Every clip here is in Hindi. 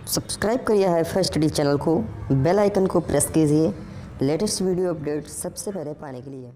सब्सक्राइब करिए हाईफाई स्टडी चैनल को, बेल आइकन को प्रेस कीजिए लेटेस्ट वीडियो अपडेट सबसे पहले पाने के लिए।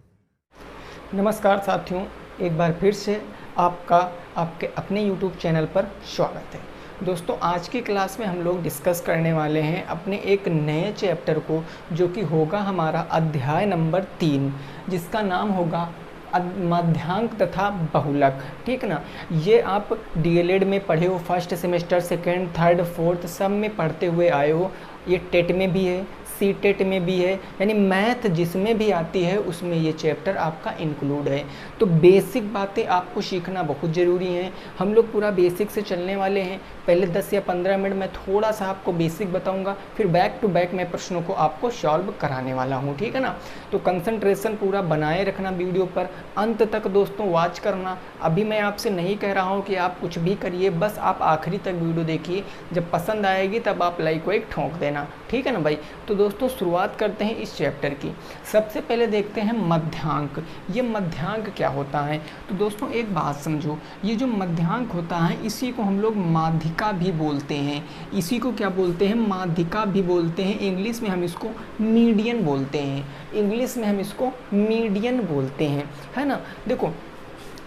नमस्कार साथियों, एक बार फिर से आपका आपके अपने YouTube चैनल पर स्वागत है। दोस्तों, आज की क्लास में हम लोग डिस्कस करने वाले हैं अपने एक नए चैप्टर को, जो कि होगा हमारा अध्याय नंबर 3, जिसका नाम होगा माध्यांक तथा बहुलक। ठीक ना, ये आप डीएलएड में पढ़े हो, first semester, second, third, fourth सब में पढ़ते हुए आए हो। ये टेट में भी है, सी टेट में भी है, यानी मैथ जिसमें भी आती है उसमें ये चैप्टर आपका इंक्लूड है। तो बेसिक बातें आपको सीखना बहुत ज़रूरी है। हम लोग पूरा बेसिक से चलने वाले हैं। पहले 10 या 15 मिनट में थोड़ा सा आपको बेसिक बताऊंगा, फिर बैक टू बैक मैं प्रश्नों को आपको सॉल्व कराने वाला हूँ। ठीक है ना, तो कंसंट्रेशन पूरा बनाए रखना वीडियो पर, अंत तक दोस्तों वॉच करना। अभी मैं आपसे नहीं कह रहा हूँ कि आप कुछ भी करिए, बस आप आखिरी तक वीडियो देखिए। जब पसंद आएगी तब आप लाइक को एक ठोंक देना। ठीक है ना भाई। तो दोस्तों शुरुआत करते हैं इस चैप्टर की। सबसे पहले देखते हैं मध्यांक। ये मध्यांक क्या होता है? तो दोस्तों एक बात समझो, ये जो मध्यांक होता है इसी को हम लोग माध्यिका भी बोलते हैं। इसी को क्या बोलते हैं? माध्यिका भी बोलते हैं। इंग्लिश में हम इसको मीडियन बोलते हैं। इंग्लिश में हम इसको मीडियन बोलते हैं, है ना। देखो,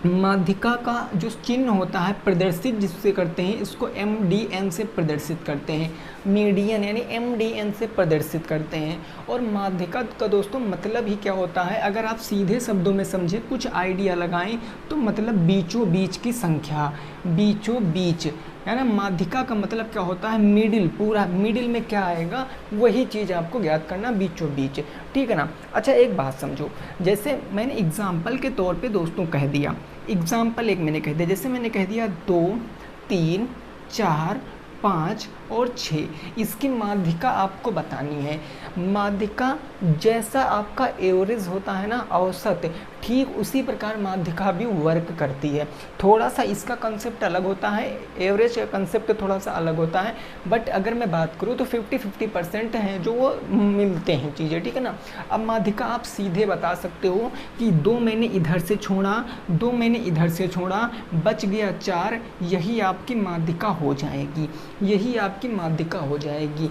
माध्यिका का जो चिन्ह होता है प्रदर्शित जिससे करते हैं, इसको MDN से प्रदर्शित करते हैं। मीडियन यानी MDN से प्रदर्शित करते हैं। और माध्यिका का दोस्तों मतलब ही क्या होता है, अगर आप सीधे शब्दों में समझे, कुछ आइडिया लगाएं, तो मतलब बीचों बीच की संख्या, बीचों बीच, है ना। माध्यिका का मतलब क्या होता है? मिडिल, पूरा मिडिल में क्या आएगा वही चीज़ आपको ज्ञात करना, बीचों बीच। ठीक है ना। अच्छा एक बात समझो, जैसे मैंने एग्जाम्पल के तौर पे दोस्तों कह दिया, एग्जाम्पल एक मैंने कह दिया, जैसे मैंने कह दिया 2, 3, 4, 5 और 6, इसकी माध्यिका आपको बतानी है। माध्यिका जैसा आपका एवरेज होता है ना, औसत, ठीक उसी प्रकार माध्यिका भी वर्क करती है। थोड़ा सा इसका कंसेप्ट अलग होता है, एवरेज का कंसेप्ट थोड़ा सा अलग होता है, बट अगर मैं बात करूँ तो 50-50% हैं जो वो मिलते हैं चीज़ें। ठीक है ना। अब माध्यिका आप सीधे बता सकते हो कि 2 मैंने इधर से छोड़ा, 2 मैंने इधर से छोड़ा, बच गया 4, यही आपकी माध्यिका हो जाएगी, यही आपकी माध्यिका हो जाएगी।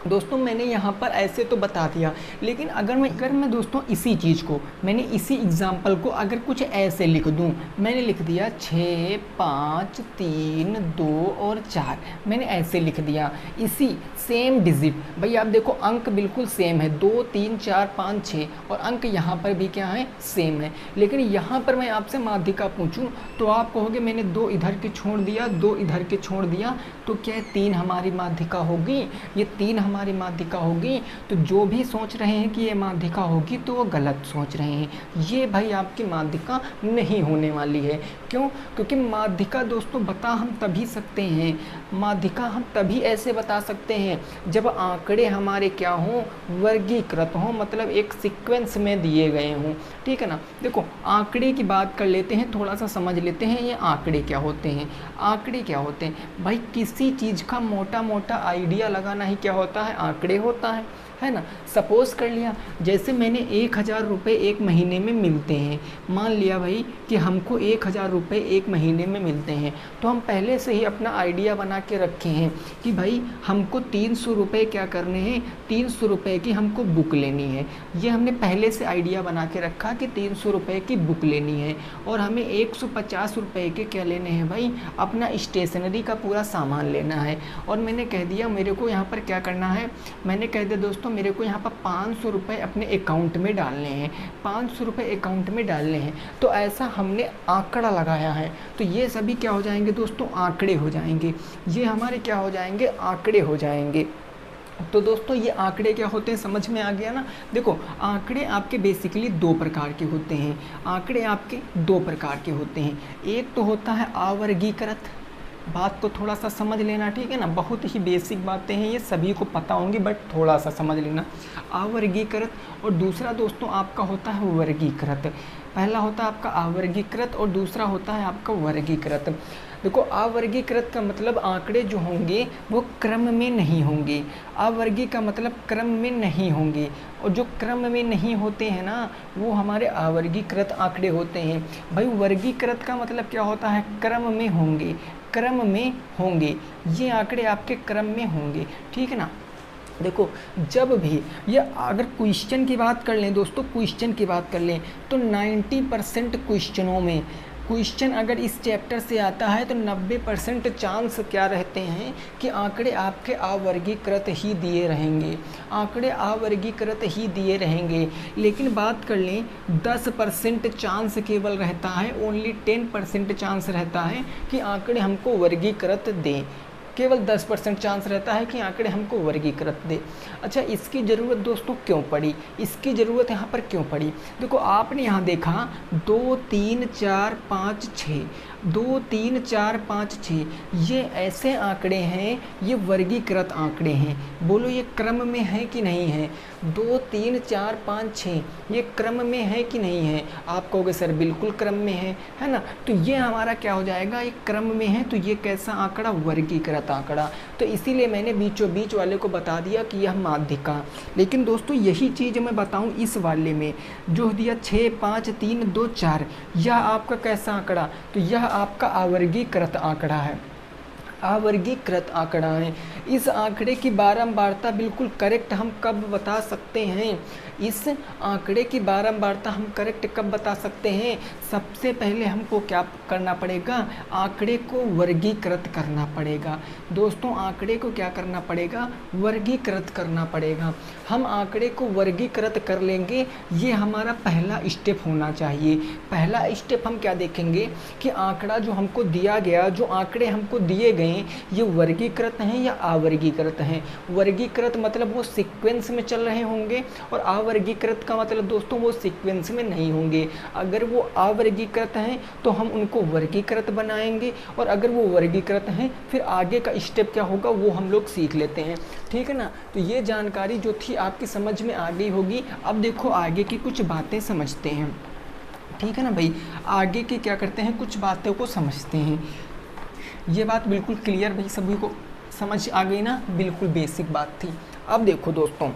दोस्तों मैंने यहाँ पर ऐसे तो बता दिया, लेकिन अगर मैं दोस्तों इसी चीज़ को, मैंने इसी एग्जाम्पल को अगर कुछ ऐसे लिख दूँ, मैंने लिख दिया 6, 5, 3, 2 और 4, मैंने ऐसे लिख दिया, इसी सेम डिजिट। भाई आप देखो अंक बिल्कुल सेम है, 2, 3, 4, 5, 6, और अंक यहाँ पर भी क्या है? सेम है। लेकिन यहाँ पर मैं आपसे माध्यिका पूछूँ तो आप कहोगे मैंने 2 इधर के छोड़ दिया, 2 इधर के छोड़ दिया, तो क्या 3 हमारी माध्यिका होगी? ये 3 हमारी माध्यिका होगी। तो जो भी सोच रहे हैं कि ये माध्यिका होगी तो वो गलत सोच रहे हैं। ये भाई आपकी माध्यिका नहीं होने वाली है। क्यों? क्योंकि माध्यिका दोस्तों बता हम तभी सकते हैं, माध्यिका हम तभी ऐसे बता सकते हैं जब आंकड़े हमारे क्या हों? वर्गीकृत हों, मतलब एक सीक्वेंस में दिए गए हों। ठीक है ना। देखो आंकड़े की बात कर लेते हैं, थोड़ा सा समझ लेते हैं ये आंकड़े क्या होते हैं। आंकड़े क्या होते हैं भाई? किसी चीज़ का मोटा मोटा आइडिया लगाना ही क्या होता है? आंकड़े होता है ना। सपोज़ कर लिया, जैसे मैंने 1000 रुपये एक महीने में मिलते हैं, मान लिया भाई कि हमको 1000 रुपये एक महीने में मिलते हैं, तो हम पहले से ही अपना आइडिया बना के रखे हैं कि भाई हमको 300 रुपये क्या करने हैं? 300 रुपये की हमको बुक लेनी है। ये हमने पहले से आइडिया बना के रखा कि 300 रुपये की बुक लेनी है, और हमें 150 रुपये के क्या लेने हैं भाई? अपना स्टेशनरी का पूरा सामान लेना है। और मैंने कह दिया मेरे को यहाँ पर क्या करना है, मैंने कह दिया दोस्तों मेरे को यहाँ पर 500 रुपये अपने अकाउंट में डालने हैं, 500 रुपये अकाउंट में डालने हैं। तो ऐसा हमने आंकड़ा लगाया है। तो ये सभी क्या हो जाएंगे दोस्तों? आंकड़े हो जाएंगे। ये हमारे क्या हो जाएंगे? आंकड़े हो जाएंगे। तो दोस्तों ये आंकड़े क्या होते हैं, समझ में आ गया ना। देखो आंकड़े आपके बेसिकली 2 प्रकार के होते हैं। आंकड़े आपके 2 प्रकार के होते हैं। एक तो होता है अवर्गीकृत, बात को थोड़ा सा समझ लेना। ठीक है ना, बहुत ही बेसिक बातें हैं, ये सभी को पता होंगी, बट थोड़ा सा समझ लेना। अवर्गीकृत, और दूसरा दोस्तों आपका होता है वर्गीकृत। पहला होता है आपका अवर्गीकृत और दूसरा होता है आपका वर्गीकृत। देखो अवर्गीकृत का मतलब आंकड़े जो होंगे वो क्रम में नहीं होंगे। अवर्गीय का मतलब क्रम में नहीं होंगे, और जो क्रम में नहीं होते हैं ना वो हमारे अवर्गीकृत आंकड़े होते हैं। भाई वर्गीकृत का मतलब क्या होता है? क्रम में होंगे। क्रम में होंगे, ये आंकड़े आपके क्रम में होंगे, ठीक है ना। देखो जब भी ये अगर क्वेश्चन की बात कर लें दोस्तों, क्वेश्चन की बात कर लें तो 90% क्वेश्चनों में, क्वेश्चन अगर इस चैप्टर से आता है तो 90% चांस क्या रहते हैं कि आंकड़े आपके अवर्गीकृत ही दिए रहेंगे, आंकड़े अवर्गीकृत ही दिए रहेंगे। लेकिन बात कर लें 10% चांस केवल रहता है, ओनली 10% चांस रहता है कि आंकड़े हमको वर्गीकृत दें, केवल 10% चांस रहता है कि आंकड़े हमको वर्गीकृत दे। अच्छा, इसकी ज़रूरत दोस्तों क्यों पड़ी, इसकी ज़रूरत यहाँ पर क्यों पड़ी? देखो आपने यहाँ देखा 2 3 4 5 6, 2 3 4 5 6 ये ऐसे आंकड़े हैं, ये वर्गीकृत आंकड़े हैं। बोलो ये क्रम में है कि नहीं है? 2 3 4 5 6 ये क्रम में है कि नहीं है? आप कहोगे सर बिल्कुल क्रम में है ना। तो ये हमारा क्या हो जाएगा, ये क्रम में है, तो ये कैसा आंकड़ा, वर्गीकृत आंकड़ा। तो इसीलिए मैंने बीचों बीच वाले को बता दिया कि यह माध्यिका। लेकिन दोस्तों यही चीज़ मैं बताऊं इस वाले में जो दिया 6 5 3 2 4, यह आपका कैसा आंकड़ा, तो यह आपका अवर्गीकृत आंकड़ा है, अवर्गीकृत आंकड़ा है। इस आंकड़े की बारंबारता बिल्कुल करेक्ट हम कब बता सकते हैं, इस आंकड़े की बारंबारता हम करेक्ट कब बता सकते हैं? सबसे पहले हमको क्या करना पड़ेगा, आंकड़े को वर्गीकृत करना पड़ेगा। दोस्तों आंकड़े को क्या करना पड़ेगा, वर्गीकृत करना पड़ेगा। हम आंकड़े को वर्गीकृत कर लेंगे, ये हमारा पहला स्टेप होना चाहिए। पहला स्टेप हम क्या देखेंगे कि आंकड़ा जो हमको दिया गया, जो आंकड़े हमको दिए गए ये वर्गीकृत हैं या अवर्गीकृत हैं। वर्गीकृत मतलब वो सीक्वेंस में चल रहे होंगे और अवर्गीकृत का मतलब दोस्तों वो सीक्वेंस में नहीं होंगे। अगर वो अवर्गीकृत हैं तो हम उनको वर्गीकृत बनाएंगे, और अगर वो वर्गीकृत हैं फिर आगे का स्टेप क्या होगा वो हम लोग सीख लेते हैं, ठीक है ना। तो ये जानकारी जो थी आपकी समझ में आ गई होगी। अब देखो आगे की कुछ बातें समझते हैं, ठीक है ना भाई। आगे की क्या करते हैं, कुछ बातों को समझते हैं। ये बात बिल्कुल क्लियर भाई, सभी को समझ आ गई ना, बिल्कुल बेसिक बात थी। अब देखो दोस्तों,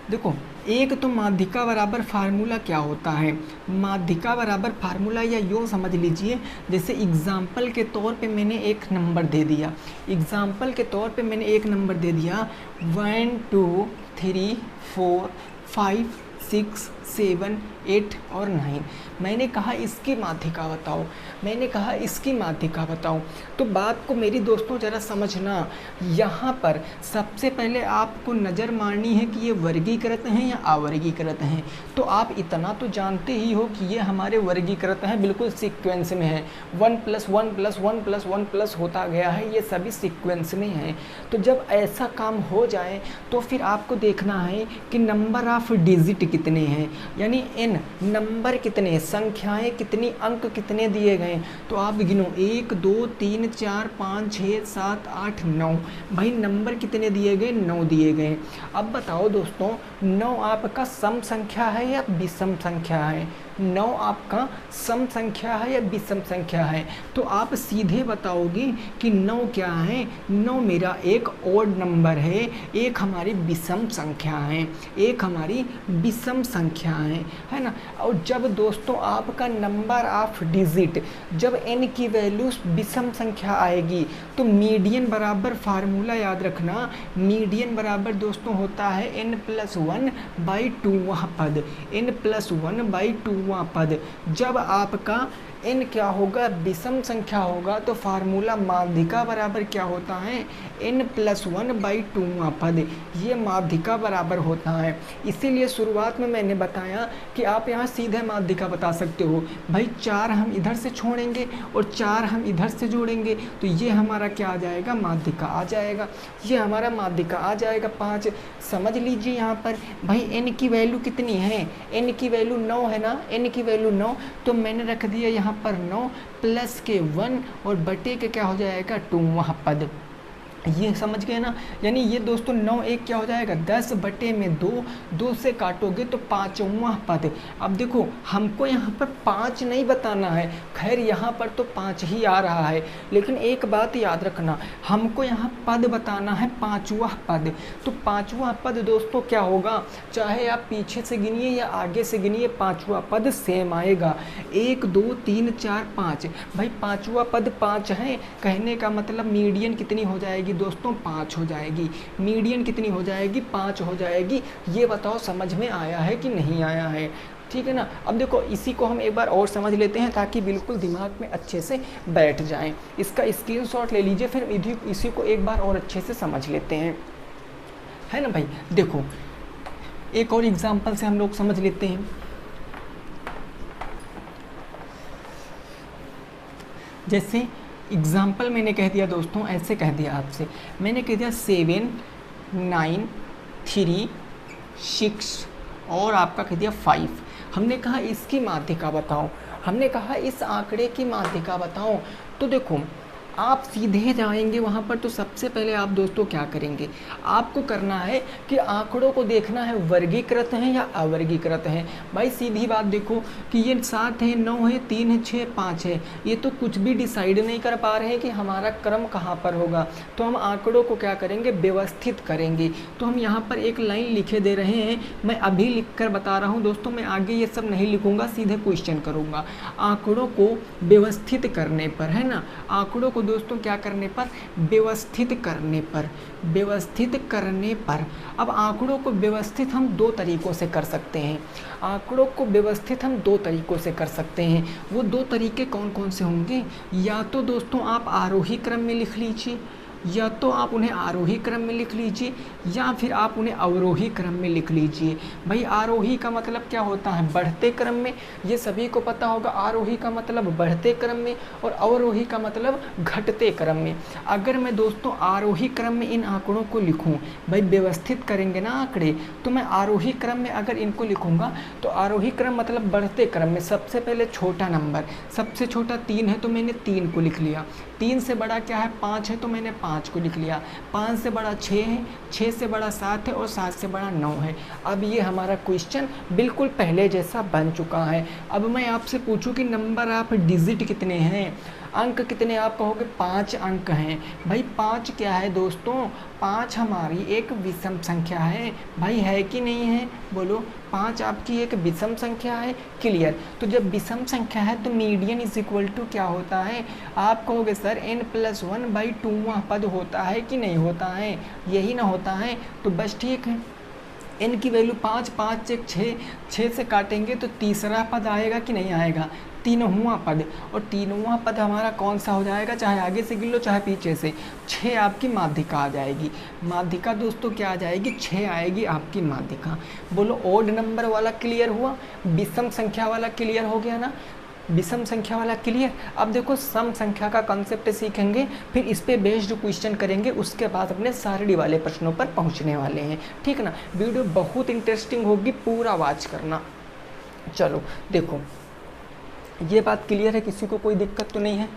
देखो एक तो माध्यिका बराबर फार्मूला क्या होता है, माध्यिका बराबर फार्मूला या यूँ समझ लीजिए, जैसे एग्जाम्पल के तौर पे मैंने एक नंबर दे दिया, एग्जाम्पल के तौर पे मैंने एक नंबर दे दिया 1 2 3 4 5 6 7 8 और 9। मैंने कहा इसकी माध्यिका बताओ, मैंने कहा इसकी माध्यिका बताओ। तो बात को मेरी दोस्तों ज़रा समझना, यहाँ पर सबसे पहले आपको नज़र मारनी है कि ये वर्गीकृत हैं या अवर्गीकृत हैं। तो आप इतना तो जानते ही हो कि ये हमारे वर्गीकृत हैं, बिल्कुल सीक्वेंस में है, 1 + 1 + 1 + 1 प्लस होता गया है, ये सभी सीक्वेंस में हैं। तो जब ऐसा काम हो जाए तो फिर आपको देखना है कि नंबर ऑफ डिजिट कितने हैं, यानी n नंबर कितने, संख्याएं कितनी, अंक कितने दिए गए। तो आप गिनो 1 2 3 4 5 6 7 8 9, भाई नंबर कितने दिए गए, 9 दिए गए। अब बताओ दोस्तों 9 आपका सम संख्या है या विषम संख्या है, 9 आपका सम संख्या है या विषम संख्या है। तो आप सीधे बताओगे कि 9 क्या है, 9 मेरा एक ओड नंबर है, एक हमारी विषम संख्या है, एक हमारी विषम संख्या है ना। और जब दोस्तों आपका नंबर ऑफ डिजिट, जब n की वैल्यू विषम संख्या आएगी तो मीडियन बराबर फार्मूला याद रखना, मीडियन बराबर दोस्तों होता है n+1/2वां पद, n+1/2वां पद। जब आपका n क्या होगा, विषम संख्या होगा, तो फार्मूला माध्यिका बराबर क्या होता है, n+1/2वां पद, ये माध्यिका बराबर होता है। इसीलिए शुरुआत में मैंने बताया कि आप यहाँ सीधे माध्यिका बता सकते हो, भाई 4 हम इधर से छोड़ेंगे और 4 हम इधर से जोड़ेंगे, तो ये हमारा क्या आ जाएगा, माध्यिका आ जाएगा, ये हमारा माध्यिका आ जाएगा 5। समझ लीजिए यहाँ पर भाई n की वैल्यू कितनी है, n की वैल्यू 9 है ना, n की वैल्यू 9, तो मैंने रख दिया यहाँ पर 9 + के 1 और बटे के क्या हो जाएगा 2वां पद। ये समझ गए ना। यानी ये दोस्तों 9 एक क्या हो जाएगा 10/2, 2 से काटोगे तो 5वां पद। अब देखो हमको यहाँ पर 5 नहीं बताना है, खैर यहाँ पर तो 5 ही आ रहा है, लेकिन एक बात याद रखना, हमको यहाँ पद बताना है 5वां पद। तो 5वां पद दोस्तों क्या होगा, चाहे आप पीछे से गिनिए या आगे से गिनिए, 5वां पद सेम आएगा। 1 2 3 4 5, भाई 5वां पद 5 है, कहने का मतलब मीडियन कितनी हो जाएगी दोस्तों 5 हो जाएगी। मीडियन कितनी हो जाएगी 5 हो जाएगी। ये बताओ समझ में आया है कि नहीं आया है, ठीक है ना। अब देखो इसी को हम एक बार और समझ लेते हैं ताकि बिल्कुल दिमाग में अच्छे से बैठ जाए। इसका स्क्रीनशॉट ले लीजिए, फिर इसी को एक बार और अच्छे से समझ लेते हैं, है ना भाई। देखो एक और एग्जांपल से हम लोग समझ लेते हैं। जैसे एग्जाम्पल मैंने कह दिया दोस्तों, ऐसे कह दिया आपसे, मैंने कह दिया 7 9 3 6 और आपका कह दिया 5। हमने कहा इसकी माध्यिका बताओ, हमने कहा इस आंकड़े की माध्यिका बताओ। तो देखो आप सीधे जाएंगे वहाँ पर, तो सबसे पहले आप दोस्तों क्या करेंगे, आपको करना है कि आंकड़ों को देखना है वर्गीकृत हैं या अवर्गीकृत हैं। भाई सीधी बात देखो कि ये 7 है, 9 है, 3 है, 6 5 है, ये तो कुछ भी डिसाइड नहीं कर पा रहे हैं कि हमारा क्रम कहाँ पर होगा। तो हम आंकड़ों को क्या करेंगे, व्यवस्थित करेंगे। तो हम यहाँ पर एक लाइन लिखे दे रहे हैं, मैं अभी लिख कर बता रहा हूँ दोस्तों, मैं आगे ये सब नहीं लिखूँगा, सीधे क्वेश्चन करूँगा। आंकड़ों को व्यवस्थित करने पर, है ना, आंकड़ों को दोस्तों क्या करने पर, व्यवस्थित करने पर, व्यवस्थित करने पर। अब आंकड़ों को व्यवस्थित हम 2 तरीकों से कर सकते हैं। आंकड़ों को व्यवस्थित हम 2 तरीकों से कर सकते हैं। वो 2 तरीके कौन कौन से होंगे, या तो दोस्तों आप आरोही क्रम में लिख लीजिए, या तो आप उन्हें आरोही क्रम में लिख लीजिए, या फिर आप उन्हें अवरोही क्रम में लिख लीजिए। भाई आरोही का मतलब क्या होता है, बढ़ते क्रम में, ये सभी को पता होगा। आरोही का मतलब बढ़ते क्रम में और अवरोही का मतलब घटते क्रम में। अगर मैं दोस्तों आरोही क्रम में इन आंकड़ों को लिखूं, भाई व्यवस्थित करेंगे ना आंकड़े, तो मैं आरोही क्रम में अगर इनको लिखूंगा तो आरोही क्रम मतलब बढ़ते क्रम में सबसे पहले छोटा नंबर, सबसे छोटा 3 है तो मैंने 3 को लिख लिया, 3 से बड़ा क्या है 5 है तो मैंने 5 को लिख लिया, 5 से बड़ा 6 है, 6 से बड़ा 7 है और 7 से बड़ा 9 है। अब ये हमारा क्वेश्चन बिल्कुल पहले जैसा बन चुका है। अब मैं आपसे पूछूं कि नंबर ऑफ डिजिट कितने हैं, अंक कितने, आप कहोगे 5 अंक हैं। भाई 5 क्या है दोस्तों, 5 हमारी एक विषम संख्या है। भाई है कि नहीं है, बोलो। 5 आपकी एक विषम संख्या है, क्लियर। तो जब विषम संख्या है तो मीडियन इज इक्वल टू क्या होता है, आप कहोगे सर n+1/2वां पद होता है कि नहीं होता है, यही ना होता है। तो बस ठीक है, n की वैल्यू 5, 5 से 6, 6 से काटेंगे तो तीसरा पद आएगा कि नहीं आएगा, 3वां पद। और 3वां पद हमारा कौन सा हो जाएगा, चाहे आगे से गिन लो चाहे पीछे से, 6 आपकी माध्यिका आ जाएगी। माध्यिका दोस्तों क्या आ जाएगी, 6 आएगी आपकी माध्यिका। बोलो ओड नंबर वाला क्लियर हुआ, विषम संख्या वाला क्लियर हो गया ना, विषम संख्या वाला क्लियर। अब देखो सम संख्या का कॉन्सेप्ट सीखेंगे, फिर इस पे बेस्ड क्वेश्चन करेंगे, उसके बाद अपने सारणी वाले प्रश्नों पर पहुंचने वाले हैं, ठीक ना। वीडियो बहुत इंटरेस्टिंग होगी, पूरा वॉच करना। चलो देखो ये बात क्लियर है, किसी को कोई दिक्कत तो नहीं है।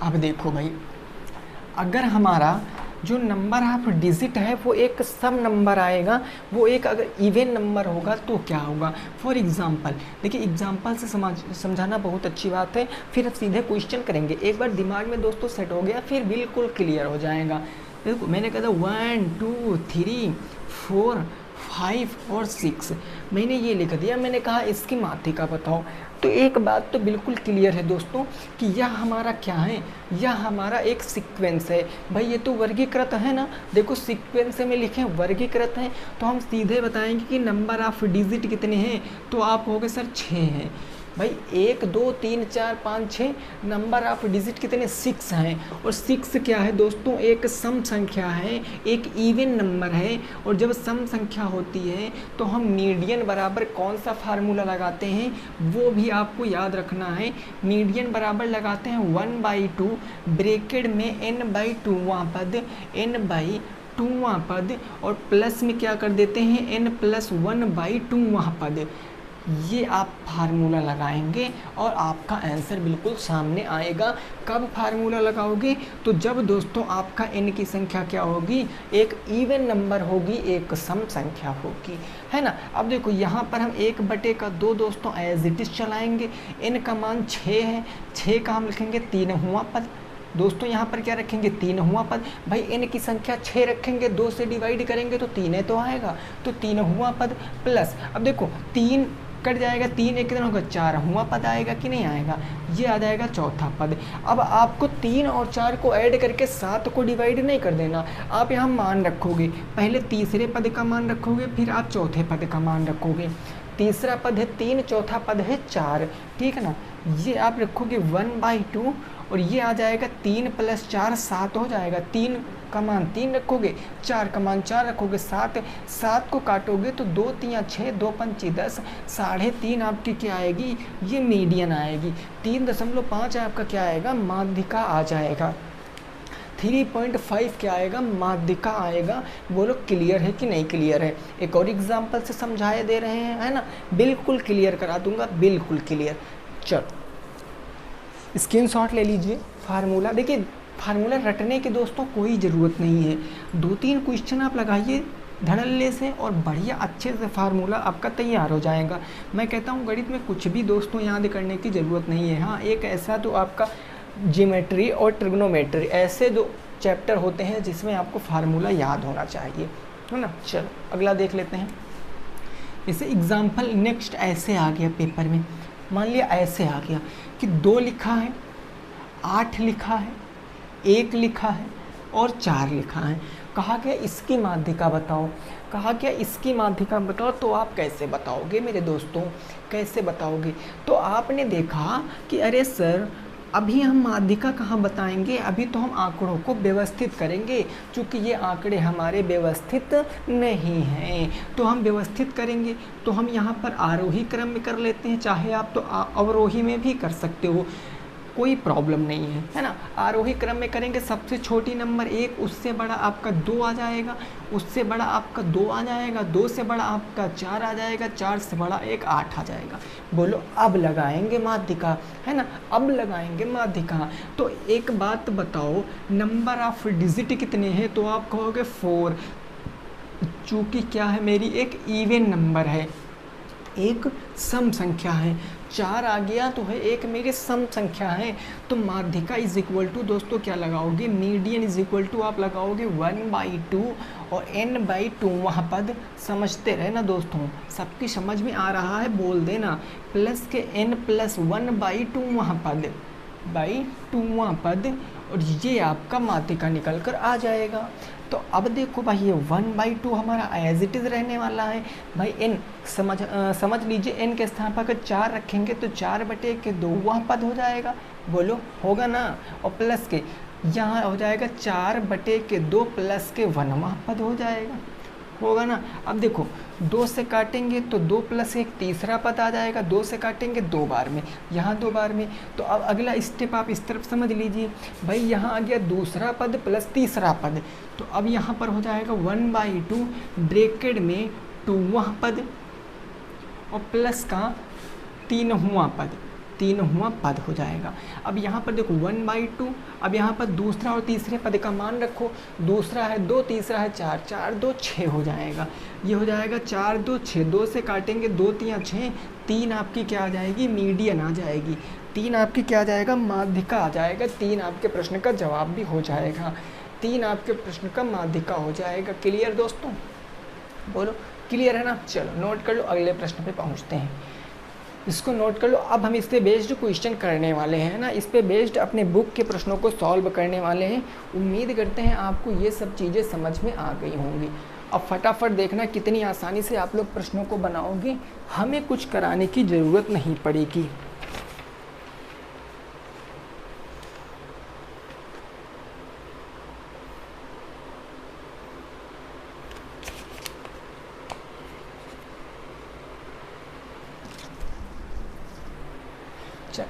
अब देखो भाई, अगर हमारा जो नंबर ऑफ डिजिट है वो एक सम नंबर आएगा, वो एक अगर इवन नंबर होगा तो क्या होगा। फॉर एग्जांपल देखिए, एग्जांपल से समझाना बहुत अच्छी बात है, फिर सीधे क्वेश्चन करेंगे। एक बार दिमाग में दोस्तों सेट हो गया फिर बिल्कुल क्लियर हो जाएगा। देखो मैंने कहा था 1 2 3 4 5 और 6, मैंने ये लिख दिया, मैंने कहा इसकी माध्यिका बताओ। तो एक बात तो बिल्कुल क्लियर है दोस्तों कि यह हमारा क्या है, यह हमारा एक सीक्वेंस है। भाई ये तो वर्गीकृत है ना, देखो सीक्वेंस में लिखे वर्गीकृत हैं, तो हम सीधे बताएंगे कि नंबर ऑफ डिजिट कितने हैं, तो आप कहोगे सर 6 हैं। भाई 1 2 3 4 5 6 नंबर ऑफ डिजिट कितने, 6 हैं। और 6 क्या है दोस्तों, एक सम संख्या है, एक इवन नंबर है। और जब सम संख्या होती है तो हम मीडियन बराबर कौन सा फार्मूला लगाते हैं, वो भी आपको याद रखना है। मीडियन बराबर लगाते हैं 1/2 ब्रैकेट में n/2वां पद, n/2वां पद, और प्लस में क्या कर देते हैं n+1/2वां पद। ये आप फार्मूला लगाएंगे और आपका आंसर बिल्कुल सामने आएगा। कब फार्मूला लगाओगे? तो जब दोस्तों आपका n की संख्या क्या होगी, एक इवन नंबर होगी, एक सम संख्या होगी, है ना। अब देखो यहाँ पर हम 1/2 दोस्तों एज इट इज चलाएंगे। n का मान 6 है, 6 का हम लिखेंगे 3वां पद। दोस्तों यहाँ पर क्या रखेंगे, 3वां पद। भाई n की संख्या 6 रखेंगे, 2 से डिवाइड करेंगे तो 3 तो आएगा, तो 3वां पद प्लस, अब देखो 3 कट जाएगा, 3 एक कितना होगा, 4वां पद आएगा कि नहीं आएगा, ये आ जाएगा चौथा पद। अब आपको 3 और 4 को ऐड करके 7 को डिवाइड नहीं कर देना, आप यहाँ मान रखोगे, पहले तीसरे पद का मान रखोगे, फिर आप चौथे पद का मान रखोगे। तीसरा पद है 3, चौथा पद है 4, ठीक है ना। ये आप रखोगे 1/2 और ये आ जाएगा 3 + 4 7 हो जाएगा। 3 का मान 3 रखोगे, 4 का मान 4 रखोगे, 7 को काटोगे तो 2 × 3 = 6, 2 × 5 = 10, 3.5 आपकी क्या आएगी, ये मीडियन आएगी। 3.5 आपका क्या आएगा, माध्यिका आ जाएगा। 3.5 क्या आएगा, माध्यिका आएगा। बोलो क्लियर है कि नहीं क्लियर है? एक और एग्जाम्पल से समझाए दे रहे हैं, है ना, बिल्कुल क्लियर करा दूंगा, बिल्कुल क्लियर। चलो स्क्रीनशॉट ले लीजिए फार्मूला। देखिए फार्मूला रटने की दोस्तों कोई ज़रूरत नहीं है, 2-3 क्वेश्चन आप लगाइए धड़ल्ले से और बढ़िया अच्छे से फार्मूला आपका तैयार हो जाएगा। मैं कहता हूँ गणित में कुछ भी दोस्तों याद करने की ज़रूरत नहीं है। हाँ, एक ऐसा तो आपका ज्योमेट्री और ट्रिग्नोमेट्री, ऐसे दो चैप्टर होते हैं जिसमें आपको फार्मूला याद होना चाहिए, है ना। चलो अगला देख लेते हैं। जैसे एग्जाम्पल नेक्स्ट ऐसे आ गया पेपर में, मान लिया ऐसे आ गया कि 2 लिखा है, 8 लिखा है, 1 लिखा है और 4 लिखा है। कहा गया इसकी माध्यिका बताओ, कहा गया इसकी माध्यिका बताओ। तो आप कैसे बताओगे मेरे दोस्तों, कैसे बताओगे? तो आपने देखा कि अरे सर अभी हम माध्यिका कहाँ बताएंगे, अभी तो हम आंकड़ों को व्यवस्थित करेंगे, क्योंकि ये आंकड़े हमारे व्यवस्थित नहीं हैं। तो हम व्यवस्थित करेंगे तो हम यहाँ पर आरोही क्रम में कर लेते हैं, चाहे आप तो अवरोही में भी कर सकते हो, कोई प्रॉब्लम नहीं है ना। आरोही क्रम में करेंगे, सबसे छोटी नंबर 1, उससे बड़ा आपका 2 आ जाएगा, उससे बड़ा आपका 2 आ जाएगा, 2 से बड़ा आपका 4 आ जाएगा, 4 से बड़ा 8 आ जाएगा। बोलो अब लगाएंगे माध्यिका, है ना, अब लगाएंगे माध्यिका। तो एक बात बताओ, नंबर ऑफ डिजिट कितने हैं? तो आप कहोगे 4, चूँकि क्या है, मेरी एक इवन नंबर है, एक सम संख्या है। 4 आ गया तो है एक मेरी सम संख्या है। तो माध्यिका इज इक्वल टू दोस्तों क्या लगाओगे, मीडियन इज इक्वल टू आप लगाओगे 1/2 और n/2 वहाँ पद। समझते रहे ना दोस्तों, सबकी समझ में आ रहा है बोल देना, प्लस के n + 1/2 वहाँ पद, /2वां पद, और ये आपका माध्यिका निकल कर आ जाएगा। तो अब देखो भाई ये 1/2 हमारा एज इट इज़ रहने वाला है। भाई n समझ लीजिए, n के स्थान पर अगर 4 रखेंगे तो 4/2 वहाँ पद हो जाएगा। बोलो होगा ना। और प्लस के यहाँ हो जाएगा 4/2 प्लस के 1वां पद हो जाएगा, होगा ना। अब देखो 2 से काटेंगे तो 2 + 1 तीसरा पद आ जाएगा, 2 से काटेंगे 2 बार में, यहाँ 2 बार में। तो अब अगला स्टेप आप इस तरफ समझ लीजिए, भाई यहाँ आ गया दूसरा पद प्लस तीसरा पद। तो अब यहाँ पर हो जाएगा 1/2 ब्रैकेट में 2वां पद और प्लस का 3वां पद हो जाएगा। अब यहाँ पर देखो 1/2, अब यहाँ पर दूसरा और तीसरे पद का मान रखो, दूसरा है 2, तीसरा है 4, 4 2 6 हो जाएगा। ये हो जाएगा 4 2 6, 2 से काटेंगे 2 3 6, 3 आपकी क्या आ जाएगी, मीडियन आ जाएगी। 3 आपकी क्या आ जाएगा, माध्यिका आ जाएगा। 3 आपके प्रश्न का जवाब भी हो जाएगा, 3 आपके प्रश्न का माध्यिका हो जाएगा। क्लियर दोस्तों? बोलो क्लियर है ना। चलो नोट कर लो, अगले प्रश्न पे पहुँचते हैं, इसको नोट कर लो। अब हम इस पे बेस्ड क्वेश्चन करने वाले हैं ना, इस पे बेस्ड अपने बुक के प्रश्नों को सॉल्व करने वाले हैं। उम्मीद करते हैं आपको ये सब चीज़ें समझ में आ गई होंगी। अब फटाफट देखना कितनी आसानी से आप लोग प्रश्नों को बनाओगे, हमें कुछ कराने की ज़रूरत नहीं पड़ेगी। चलिए,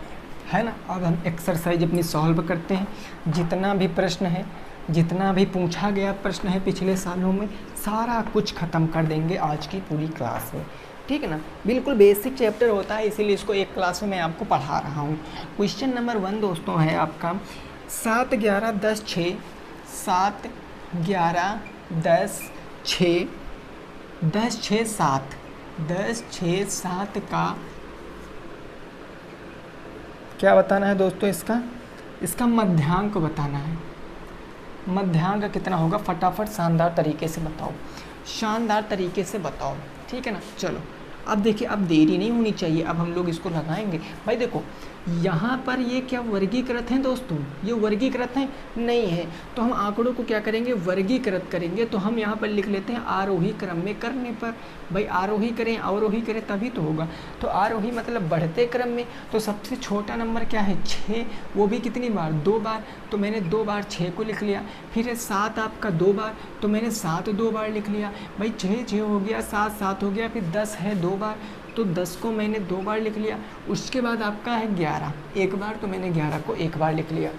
है ना। अब हम एक्सरसाइज अपनी सॉल्व करते हैं। जितना भी प्रश्न है, जितना भी पूछा गया प्रश्न है पिछले सालों में, सारा कुछ ख़त्म कर देंगे आज की पूरी क्लास में। ठीक है ना, बिल्कुल बेसिक चैप्टर होता है, इसीलिए इसको एक क्लास में मैं आपको पढ़ा रहा हूँ। क्वेश्चन नंबर 1 दोस्तों है आपका 7 11 10 6, 7 11 10 6, 10 6 7, 10 6 7 का क्या बताना है दोस्तों? इसका मध्यांक बताना है। मध्यांक कितना होगा? फटाफट शानदार तरीके से बताओ, शानदार तरीके से बताओ, ठीक है ना। चलो अब देखिए, अब देरी नहीं होनी चाहिए, अब हम लोग इसको लगाएंगे। भाई देखो यहाँ पर ये क्या वर्गीकृत हैं दोस्तों? ये वर्गीकृत हैं? नहीं है। तो हम आंकड़ों को क्या करेंगे? वर्गीकृत करेंगे। तो हम यहाँ पर लिख लेते हैं आरोही क्रम में करने पर। भाई आरोही करें अवरोही करें तभी तो होगा। तो आरोही मतलब बढ़ते क्रम में। तो सबसे छोटा नंबर क्या है? 6, वो भी कितनी बार? 2 बार। तो मैंने 2 बार 6 को लिख लिया। फिर है 7 आपका 2 बार, तो मैंने 7 2 बार लिख लिया। भाई 6 6 हो गया, 7 7 हो गया, फिर 10 है 2 बार, तो 10 को मैंने 2 बार लिख लिया। उसके बाद आपका है 11 1 बार, तो मैंने 11 को 1 बार लिख लिया।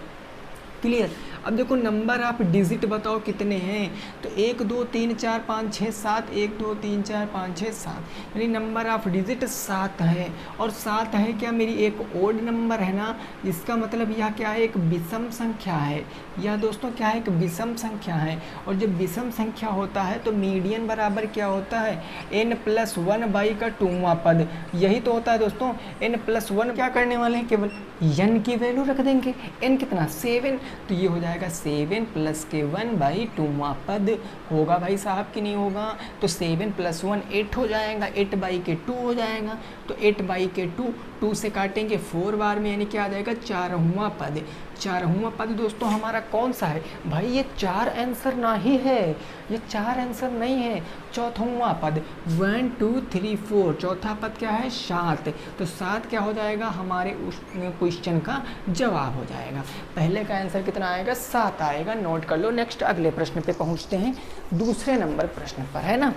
क्लियर? अब देखो नंबर आप डिजिट बताओ कितने हैं? तो 1 2 3 4 5 6 7, 1 2 3 4 5 6 7, यानी नंबर ऑफ डिजिट 7 है। और 7 है क्या? मेरी एक ओड नंबर है ना, इसका मतलब यह क्या है? एक विषम संख्या है। यह दोस्तों क्या है? एक विषम संख्या है। और जब विषम संख्या होता है तो मीडियन बराबर क्या होता है? n+1 का 2वां पद। यही तो होता है दोस्तों। n+1 क्या करने वाले हैं? केवल n की वैल्यू रख देंगे। n कितना? 7, तो ये हो जाएगा 7 + के 1/2वां पद। होगा भाई साहब कि नहीं होगा? तो 7 + 1 8 हो जाएगा, 8/2 हो जाएगा। तो 8/2 2 से काटेंगे 4 बार में, यानी क्या आ जाएगा? 4वां पद। 4वां पद दोस्तों हमारा कौन सा है? भाई ये 4 आंसर नहीं है, ये 4 आंसर नहीं है, चौथावां पद। 1 2 3 4, चौथा पद क्या है? 7। तो 7 क्या हो जाएगा? हमारे उस क्वेश्चन का जवाब हो जाएगा। पहले का आंसर कितना आएगा? 7 आएगा। नोट कर लो। नेक्स्ट अगले प्रश्न पे पहुंचते हैं, दूसरे नंबर प्रश्न पर, है ना।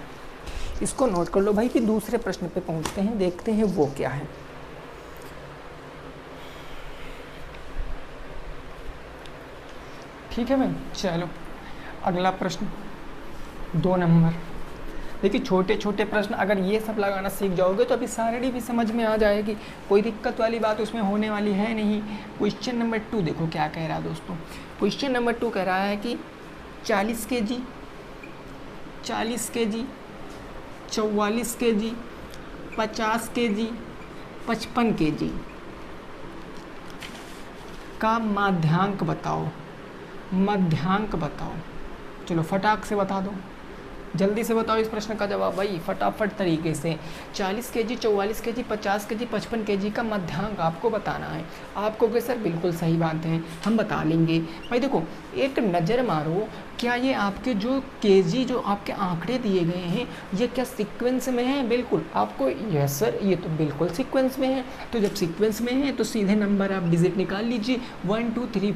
इसको नोट कर लो भाई कि दूसरे प्रश्न पे पहुंचते हैं, देखते हैं वो क्या है। ठीक है भाई, चलो अगला प्रश्न 2 नंबर। देखिए छोटे छोटे प्रश्न अगर ये सब लगाना सीख जाओगे तो अभी सारणी भी समझ में आ जाएगी, कोई दिक्कत वाली बात उसमें होने वाली है नहीं। क्वेश्चन नंबर 2 देखो क्या कह रहा है दोस्तों। क्वेश्चन नंबर 2 कह रहा है कि 40 kg, 40 kg, 44 kg, 50 kg, 55 kg का माध्यांक बताओ। मध्यांक बताओ। चलो फटाक से बता दो, जल्दी से बताओ इस प्रश्न का जवाब भाई, फटाफट तरीके से। 40 kg, 44 kg, 50 kg, 55 kg का मध्यांक आपको बताना है। आपको कि सर बिल्कुल सही बात है, हम बता लेंगे। भाई देखो एक नज़र मारो, क्या ये आपके जो केजी जो आपके आंकड़े दिए गए हैं ये क्या सीक्वेंस में है? बिल्कुल आपको यस सर ये तो बिल्कुल सीक्वेंस में है। तो जब सीक्वेंस में है तो सीधे नंबर आप डिजिट निकाल लीजिए। 1 2 3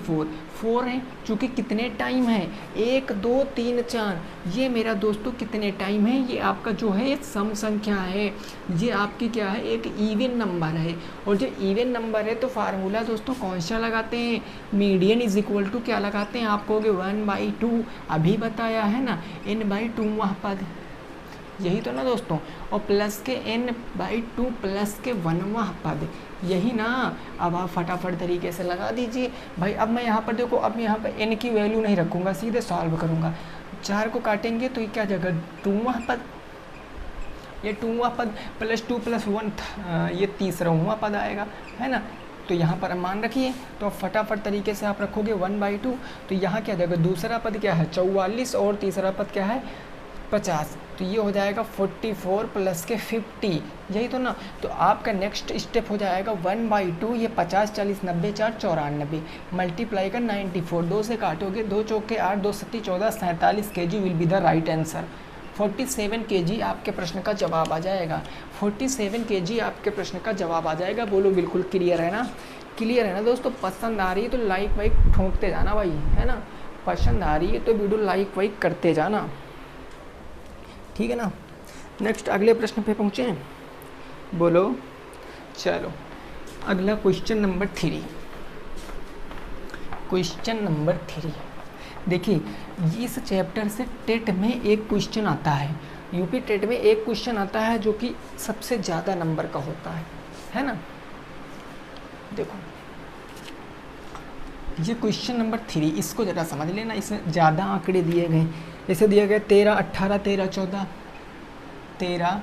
4 है, चूँकि कितने टाइम है? 1 2 3 4, ये मेरा दोस्तों कितने टाइम है? ये आपका जो है एक सम संख्या है, ये आपकी क्या है? एक इवन नंबर है। और जो इवन नंबर है तो फार्मूला दोस्तों कौन सा लगाते हैं? मीडियन इज इक्वल टू क्या लगाते हैं? आप कहोगे 1/2, अभी बताया है ना, n/2वां पद, यही तो ना दोस्तों। और प्लस के n/2 प्लस के 1वां पद, यही ना। अब आप फटाफट तरीके से लगा दीजिए भाई। अब मैं यहाँ पर देखो, अब यहाँ पर n की वैल्यू नहीं रखूँगा, सीधे सॉल्व करूँगा। 4 को काटेंगे तो ये क्या जगह? 2वां पद, ये 2वां पद प्लस 2 + 1 ये 3वां पद आएगा, है ना। तो यहाँ पर मान रखिए, तो फटाफट तरीके से आप रखोगे 1/2। तो यहाँ क्या जाएगा? दूसरा पद क्या है? 44, और तीसरा पद क्या है? 50। तो ये हो जाएगा 44 प्लस के 50, यही तो ना। तो आपका नेक्स्ट स्टेप हो जाएगा 1/2, ये 50 40 90 4 94 मल्टीप्लाई का 94, 2 से काटोगे, 2 चौके 8, 2 Satti 14, 47 kg will be the right answer. 47 kg आपके प्रश्न का जवाब आ जाएगा। 47 kg आपके प्रश्न का जवाब आ जाएगा। बोलो बिल्कुल क्लियर है ना? क्लियर है ना दोस्तों? पसंद आ रही है तो लाइक वाइक ठोंकते जाना भाई, है ना। पसंद आ रही है तो वीडियो लाइक वाइक करते जाना, ठीक है ना। नेक्स्ट अगले प्रश्न पे पहुँचे हैं, बोलो। चलो अगला क्वेश्चन नंबर 3। क्वेश्चन नंबर 3 देखिए, इस चैप्टर से टेट में एक क्वेश्चन आता है, यूपी टेट में एक क्वेश्चन आता है जो कि सबसे ज़्यादा नंबर का होता है ना। देखो ये क्वेश्चन नंबर 3, इसको ज़रा समझ लेना, इसमें ज़्यादा आंकड़े दिए गए। जैसे दिया गया 13, 18, 13, 14, 13,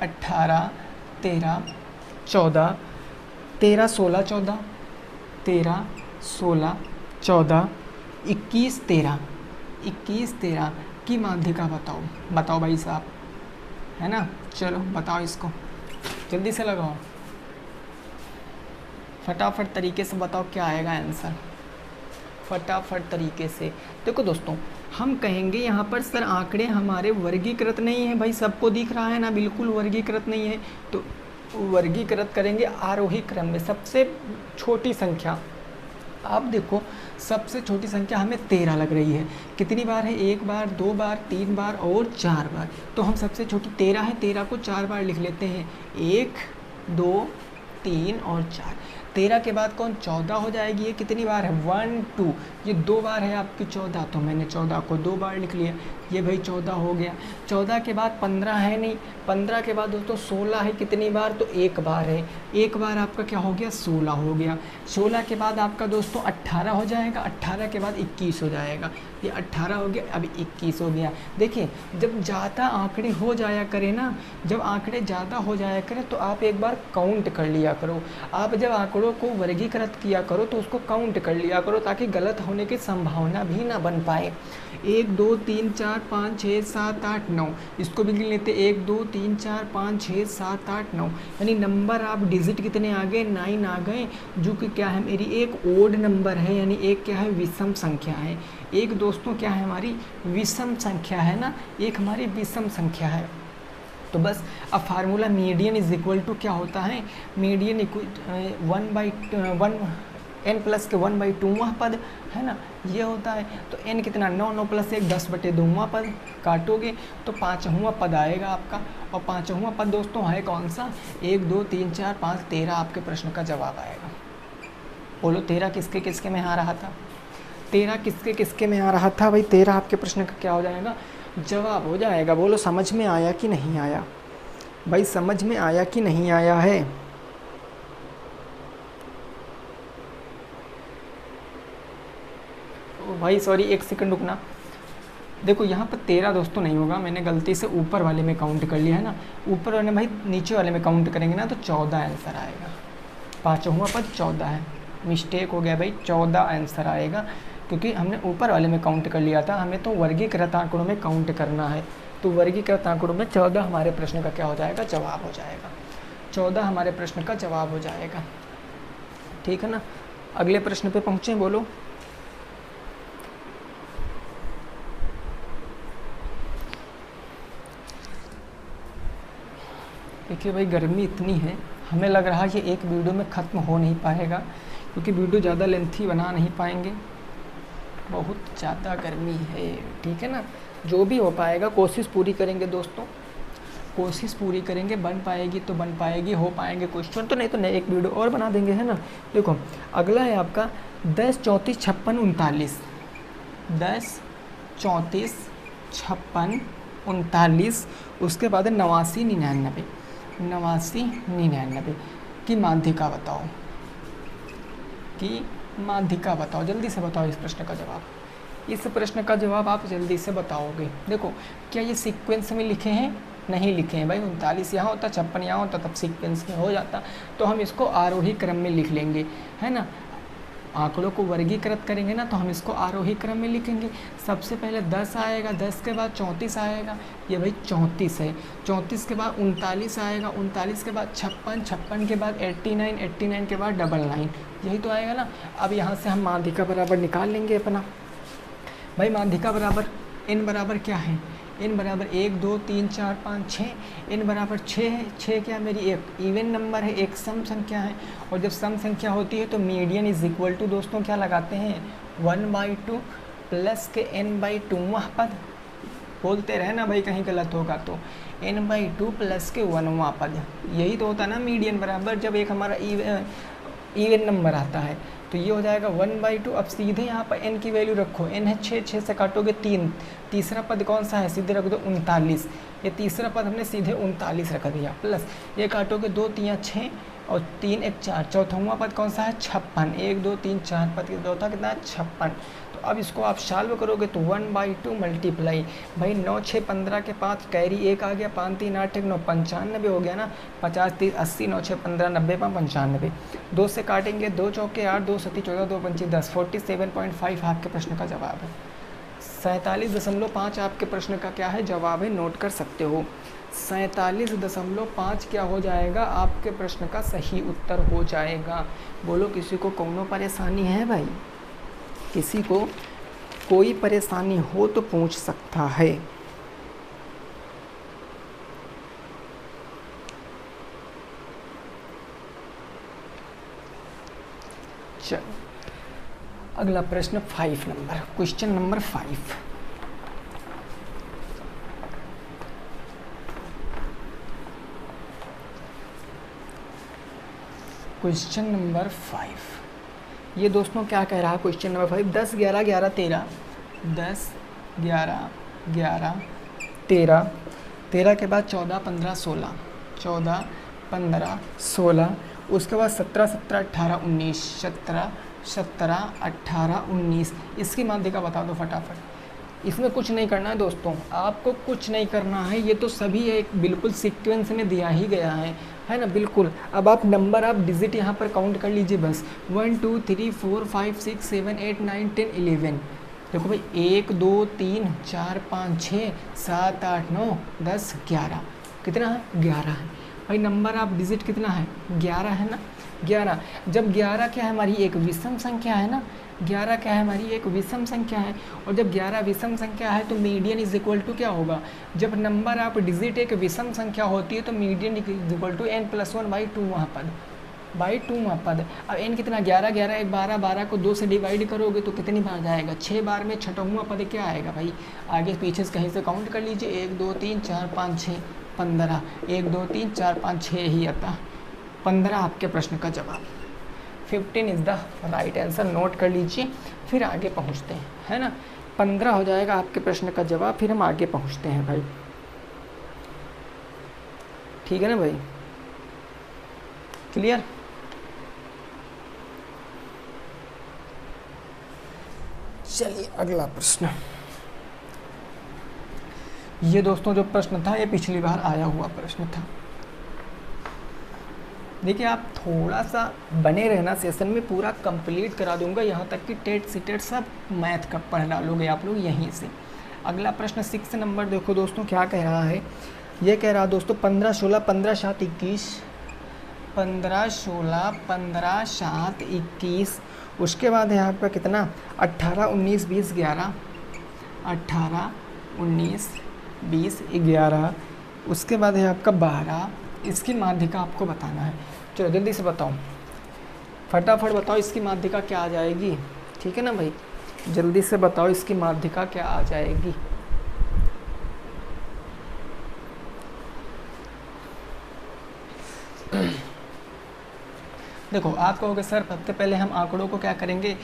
18, 13, 14, 13, 16, 14, 13, 16, 14, 21, 13, 21, 13 की माध्यिका बताओ भाई साहब, है ना। चलो बताओ, इसको जल्दी से लगाओ, फटाफट तरीके से बताओ क्या आएगा आंसर, फटाफट तरीके से। देखो दोस्तों, हम कहेंगे यहाँ पर सर आंकड़े हमारे वर्गीकृत नहीं है। भाई सबको दिख रहा है ना, बिल्कुल वर्गीकृत नहीं है। तो वर्गीकृत करेंगे आरोही क्रम में। सबसे छोटी संख्या, आप देखो सबसे छोटी संख्या हमें 13 लग रही है। कितनी बार है? 1 बार, 2 बार, 3 बार और 4 बार। तो हम सबसे छोटी 13 है, 13 को 4 बार लिख लेते हैं। 1, 2, 3 और 4। 13 के बाद कौन? 14 हो जाएगी। ये कितनी बार है? 1, 2, ये 2 बार है आपकी 14, तो मैंने 14 को 2 बार लिख लिया। ये भाई 14 हो गया। 14 के बाद 15 है नहीं, 15 के बाद दोस्तों 16 है। कितनी बार? तो 1 बार है। 1 बार आपका क्या हो गया? 16 हो गया। 16 के बाद आपका दोस्तों 18 हो जाएगा। 18 के बाद 21 हो जाएगा। ये 18 हो गया, अभी 21 हो गया। देखिए जब ज़्यादा आंकड़े हो जाया करें ना, जब आंकड़े ज़्यादा हो जाया करें तो आप एक बार काउंट कर लिया करो। आप जब आंकड़ों को वर्गीकृत किया करो तो उसको काउंट कर लिया करो, ताकि गलत होने की संभावना भी ना बन पाए। 1, 2, 3, 4, 5, 6, 7, 8, 9, इसको भी गिन लेते। 1, 2, 3, 4, 5, 6, 7, 8, 9, यानी नंबर आप डिजिट कितने आ गए? 9 आ गए, जो कि क्या है मेरी एक ओड नंबर है, यानी एक क्या है? विषम संख्या है। एक दोस्तों क्या है? हमारी विषम संख्या है ना, एक हमारी विषम संख्या है। तो बस अब formula median is equal to क्या होता है? मीडियन इक्वल 1/1 n प्लस के 1/2वां पद, है ना, ये होता है। तो n कितना? 9, 9 प्लस 1 10/2वां पद, काटोगे तो 5वां पद आएगा आपका। और 5वां पद दोस्तों है कौन सा? 1, 2, 3, 4, 5, 13 आपके प्रश्न का जवाब आएगा। बोलो 13 किसके किसके में आ रहा था? 13 किसके किसके में आ रहा था भाई? 13 आपके प्रश्न का क्या हो जाएगा? जवाब हो जाएगा। बोलो समझ में आया कि नहीं आया भाई? समझ में आया कि नहीं आया है? भाई सॉरी, 1 सेकंड रुकना। देखो यहाँ पर 13 दोस्तों नहीं होगा, मैंने गलती से ऊपर वाले में काउंट कर लिया है ना। ऊपर वाले भाई नीचे वाले में काउंट करेंगे ना तो 14 आंसर आएगा। 5वां पद 14 है, मिस्टेक हो गया भाई, 14 आंसर आएगा, क्योंकि हमने ऊपर वाले में काउंट कर लिया था। हमें तो वर्गीकृत आंकड़ों में काउंट करना है। तो वर्गीकृत आंकड़ों में 14 हमारे प्रश्न का क्या हो जाएगा? जवाब हो जाएगा। 14 हमारे प्रश्न का जवाब हो जाएगा, ठीक है ना। अगले प्रश्न पे पहुँचे, बोलो। देखिए भाई गर्मी इतनी है, हमें लग रहा है कि एक वीडियो में ख़त्म हो नहीं पाएगा, क्योंकि वीडियो ज़्यादा लेंथी बना नहीं पाएंगे, बहुत ज़्यादा गर्मी है, ठीक है ना। जो भी हो पाएगा कोशिश पूरी करेंगे दोस्तों, कोशिश पूरी करेंगे। बन पाएगी तो बन पाएगी, हो पाएंगे क्वेश्चन तो, नहीं तो नहीं एक वीडियो और बना देंगे, है ना। देखो अगला है आपका 10, 34, 56, 39। 10, 34, 56, 39, उसके बाद है 89, 99। 89, 99 की माध्यिका बताओ, की माध्यिका बताओ। जल्दी से बताओ इस प्रश्न का जवाब। इस प्रश्न का जवाब आप जल्दी से बताओगे। देखो क्या ये सीक्वेंस में लिखे हैं? नहीं लिखे हैं भाई। 39 यहाँ होता, 56 यहाँ होता, तब सीक्वेंस में हो जाता। तो हम इसको आरोही क्रम में लिख लेंगे, है ना। आंकड़ों को वर्गीकृत करेंगे ना तो हम इसको आरोही क्रम में लिखेंगे। सबसे पहले 10 आएगा, 10 के बाद 34 आएगा, ये भाई 34 है। 34 के बाद 39 आएगा, 39 के बाद 56, 56 के बाद 89, 89 के बाद 99, यही तो आएगा ना। अब यहाँ से हम माध्यिका बराबर निकाल लेंगे अपना। भाई माध्यिका बराबर n बराबर क्या है? n बराबर 1, 2, 3, 4, 5, 6। n बराबर 6 है। 6 क्या मेरी एक इवन नंबर है, एक सम संख्या है। और जब सम संख्या होती है तो मीडियन इज इक्वल टू दोस्तों क्या लगाते हैं? 1/2 प्लस के n/2वां पद। बोलते रहे ना भाई, कहीं गलत होगा तो। n/2 प्लस के 1वां पद, यही तो होता ना मीडियन बराबर। जब एक हमारा इवन नंबर आता है। तो ये हो जाएगा 1/2। अब सीधे यहाँ पर n की वैल्यू रखो, n है 6, 6 से काटोगे 3, तीसरा पद कौन सा है, सीधे रख दो 39, ये तीसरा पद हमने सीधे 39 रख दिया, प्लस ये काटोगे 2 3 6 और 3 1 4, चौथावां पद कौन सा है 56, 1 2 3 4 पद चौथा कितना है 56। तो अब इसको आप सॉल्व करोगे तो 1/2 मल्टीप्लाई, भाई 9 6 15 के 5 कैरी 1 आ गया, 5 3 8 1 9 95 हो गया ना, 50 30 80 9 6 15 90 5 95, 2 से काटेंगे 2 चौके 8 2 सती 14 2 पंची 10, 47.5 आपके प्रश्न का जवाब है। 47.5 आपके प्रश्न का क्या है जवाब है, नोट कर सकते हो। 47.5 क्या हो जाएगा आपके प्रश्न का सही उत्तर हो जाएगा। बोलो किसी को कोनो परेशानी है भाई, किसी को कोई परेशानी हो तो पूछ सकता है। चलो अगला प्रश्न 5 number, question number 5। Question number 5 ये दोस्तों क्या कह रहा है, क्वेश्चन नंबर 5 10 11 11 13, 10 11 11 13, 13 के बाद 14 15 16, 14 15 16, उसके बाद 17 17 18 19, 17 17 18 19, इसकी माध्यिका बता दो फटाफट। इसमें कुछ नहीं करना है दोस्तों, आपको कुछ नहीं करना है, ये तो सभी एक बिल्कुल सीक्वेंस में दिया ही गया है ना, बिल्कुल। अब आप नंबर आप डिजिट यहाँ पर काउंट कर लीजिए बस, 1 2 3 4 5 6 7 8 9 10 11। देखो भाई 1 2 3 4 5 6 7 8 9 10 11, कितना है 11 है भाई। नंबर आप डिजिट कितना है 11 है ना, 11। जब 11 क्या है हमारी एक विषम संख्या है ना, 11 क्या है हमारी एक विषम संख्या है, और जब 11 विषम संख्या है तो मीडियन इज इक्वल टू क्या होगा, जब नंबर आप डिजिट एक विषम संख्या होती है तो median is equal to n+1/2 वहाँ पद, बाई 2 वहाँ पद। अब n कितना 11 11 1 12, 12 को 2 से डिवाइड करोगे तो कितनी बार जाएगा 6 बार में, छठवां पद क्या आएगा भाई, आगे पीछे से कहीं से काउंट कर लीजिए, 1 2 3 4 5 6 15, 1 2 3 4 5 6 ही आता, 15 आपके प्रश्न का जवाब। 15 is the right answer, note कर लीजिए, फिर आगे पहुंचते हैं, है ना। 15 हो जाएगा आपके प्रश्न का जवाब, फिर हम आगे पहुंचते हैं भाई, ठीक है ना भाई, क्लियर। चलिए अगला प्रश्न, ये दोस्तों जो प्रश्न था ये पिछली बार आया हुआ प्रश्न था। देखिए आप थोड़ा सा बने रहना, सेशन में पूरा कंप्लीट करा दूंगा, यहाँ तक कि टेट सीटेट सब मैथ का पढ़ डालोगे आप लोग यहीं से। अगला प्रश्न 6 नंबर देखो दोस्तों क्या कह रहा है, ये कह रहा है दोस्तों 15 16 15 7 21, 15 16 15 7 21, उसके बाद है आपका कितना 18 19 20 11, 18 19 20 11, उसके बाद है आपका 12, इसकी माध्यिका आपको बताना है। चलो जल्दी से बताओ, फटाफट बताओ इसकी माध्यिका क्या आ जाएगी, ठीक है ना भाई, जल्दी से बताओ इसकी माध्यिका क्या आ जाएगी। देखो आप कहोगे सर सबसे पहले हम आंकड़ों को क्या करेंगे,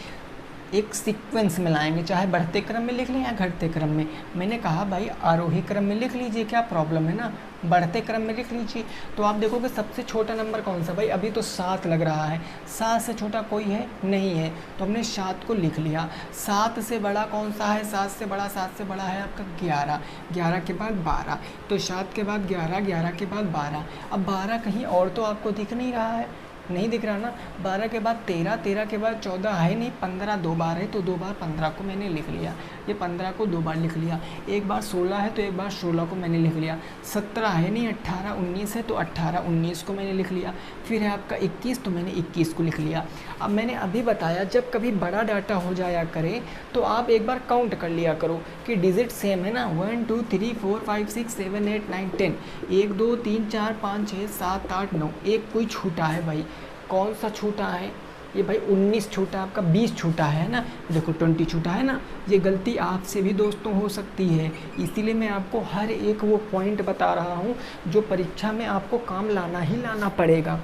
एक सीक्वेंस में लाएंगे, चाहे बढ़ते क्रम में लिख लें या घटते क्रम में। मैंने कहा भाई आरोही क्रम में लिख लीजिए, क्या प्रॉब्लम है ना, बढ़ते क्रम में लिख लीजिए। तो आप देखोगे सबसे छोटा नंबर कौन सा, भाई अभी तो 7 लग रहा है, 7 से छोटा कोई है नहीं है, तो हमने 7 को लिख लिया। 7 से बड़ा कौन सा है, 7 से बड़ा है आपका 11, 11 के बाद 12, तो 7 के बाद 11, 11 के बाद 12। अब 12 कहीं और तो आपको दिख नहीं रहा है, नहीं दिख रहा ना, 12 के बाद 13, 13 के बाद 14 है नहीं, 15 2 बार है तो 2 बार 15 को मैंने लिख लिया, ये 15 को 2 बार लिख लिया, एक बार 16 है तो एक बार 16 को मैंने लिख लिया, 17 है नहीं, 18 19 है तो 18 19 को मैंने लिख लिया, फिर है आपका 21 तो मैंने 21 को लिख लिया। अब मैंने अभी बताया जब कभी बड़ा डाटा हो जाया करे तो आप एक बार काउंट कर लिया करो कि डिजिट सेम है ना, 1 2 3 4 5 6 7 8 9 10, 1 2 3 4 5 6 7 8 9, एक कोई छूटा है भाई, कौन सा छूटा है ये भाई, 19 छूटा, आपका 20 छूटा है ना, देखो 20 छूटा है ना। ये गलती आपसे भी दोस्तों हो सकती है, इसीलिए मैं आपको हर एक वो पॉइंट बता रहा हूँ जो परीक्षा में आपको काम लाना ही लाना पड़ेगा।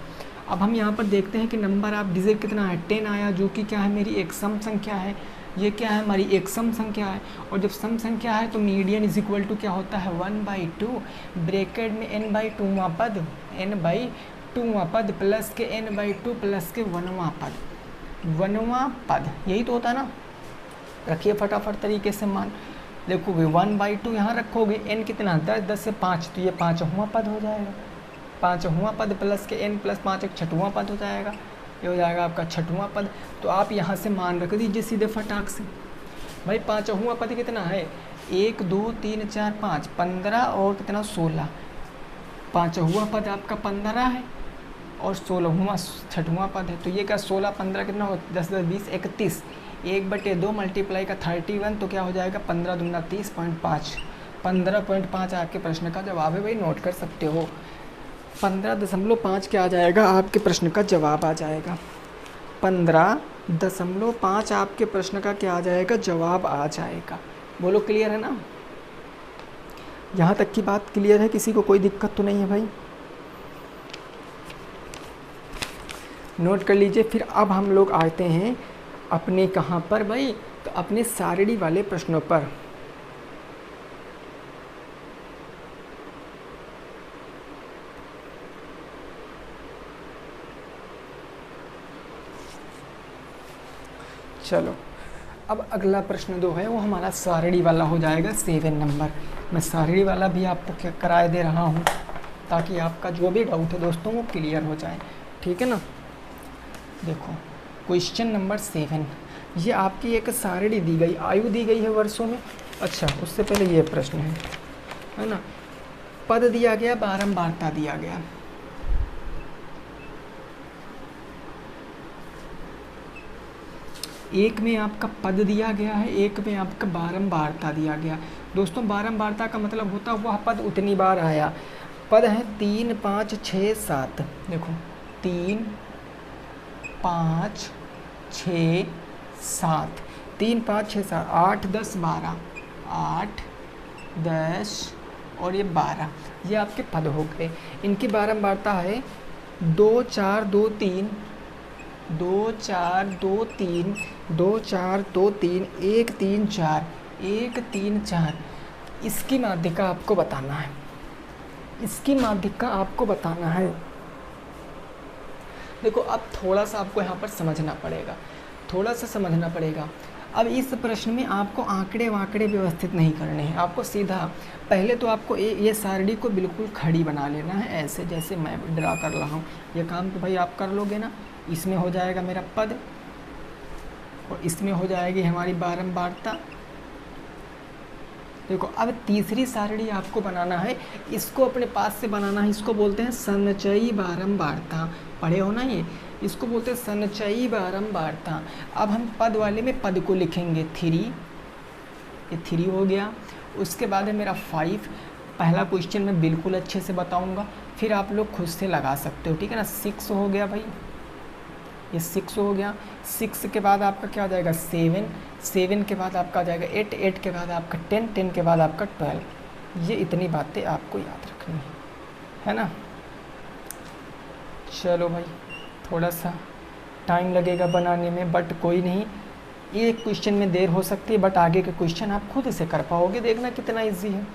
अब हम यहाँ पर देखते हैं कि नंबर ऑफ डिजिट कितना है, 10 आया, जो कि क्या है, मेरी एक सम संख्या है। ये क्या है, हमारी एक सम संख्या है। और जब सम संख्या है तो मीडियन इज इक्वल टू क्या होता है, 1/2, ब्रैकेट में n/2वां पद, n/2वां पद प्लस के n/2 प्लस के 1वां पद, 1वां पद, यही तो होता है ना। रखिए फटाफट तरीके से मान, देखोगे 1/2 यहाँ रखोगे, n कितना 10, 10 से 5, तो ये 5वां पद हो जाएगा, 5वां पद प्लस के n प्लस 5 एक 6वां पद हो जाएगा, ये हो जाएगा आपका 6वां पद। तो आप यहाँ से मान रख दीजिए सीधे फटाक से। भाई 5वां पद कितना है, 1 2 3 4 5, 15 और कितना 16, 5वां पद आपका 15 है और 16वां 6वां पद है। तो ये क्या 16 15 कितना हो, 10 10 20 31, 1/2 मल्टीप्लाई का 31, तो क्या हो जाएगा 15 दूना 30.5, 15.5 आपके प्रश्न का जवाब है। भाई नोट कर सकते हो, 15.5 क्या आ जाएगा, आपके प्रश्न का जवाब आ जाएगा। 15.5 आपके प्रश्न का क्या आ जाएगा, जवाब आ जाएगा। बोलो क्लियर है ना, यहाँ तक की बात क्लियर है, किसी को कोई दिक्कत तो नहीं है भाई, नोट कर लीजिए। फिर अब हम लोग आते हैं अपने कहाँ पर भाई, तो अपने सारणी वाले प्रश्नों पर। चलो अब अगला प्रश्न जो है वो हमारा सारणी वाला हो जाएगा 7 नंबर। मैं सारणी वाला भी आपको क्या कराए दे रहा हूँ ताकि आपका जो भी डाउट है दोस्तों वो क्लियर हो जाए, ठीक है ना। देखो क्वेश्चन नंबर 7, ये आपकी एक सारणी दी गई, आयु दी गई है वर्षों में। अच्छा उससे पहले ये प्रश्न है ना, पद दिया गया, बारंबारता दिया गया। एक में आपका पद दिया गया है, एक में आपका बारंबारता दिया गया। दोस्तों बारंबारता का मतलब होता है वह पद उतनी बार आया। पद है 3 5 6 7, देखो 3 5 6 7, 3 5 6 7 8 10 12, 8 10 और ये 12, ये आपके पद हो गए। इनकी बारंबारता है 2 4 2 3, 2 4 2 3, 2 4 2 3, 1 3 4, 1 3 4। इसकी माध्यिका आपको बताना है, इसकी माध्यिका आपको बताना है। देखो अब थोड़ा सा आपको यहाँ पर समझना पड़ेगा, थोड़ा सा समझना पड़ेगा। अब इस प्रश्न में आपको आंकड़े वाकड़े व्यवस्थित नहीं करने हैं, आपको सीधा पहले तो आपको ये सारणी को बिल्कुल खड़ी बना लेना है, ऐसे जैसे मैं ड्रा कर रहा हूँ। ये काम तो भाई आप कर लोगे ना। इसमें हो जाएगा मेरा पद और इसमें हो जाएगी हमारी बारंबारता। देखो अब तीसरी सारणी आपको बनाना है, इसको अपने पास से बनाना है, इसको बोलते हैं संचयी बारंबारता। पढ़े हो ना ये, इसको बोलते हैं संचयी बारंबारता। अब हम पद वाले में पद को लिखेंगे 3, ये 3 हो गया। उसके बाद है मेरा 5, पहला क्वेश्चन मैं बिल्कुल अच्छे से बताऊंगा, फिर आप लोग खुद से लगा सकते हो, ठीक है ना। 6 हो गया भाई, ये 6 हो गया। 6 के बाद आपका क्या आ जाएगा 7, 7 के बाद आपका आ जाएगा 8, 8 के बाद आपका 10, 10 के बाद आपका 12। ये इतनी बातें आपको याद रखनी है ना। चलो भाई थोड़ा सा टाइम लगेगा बनाने में, बट कोई नहीं, ये क्वेश्चन में देर हो सकती है, बट आगे के क्वेश्चन आप खुद से कर पाओगे, देखना कितना इजी है।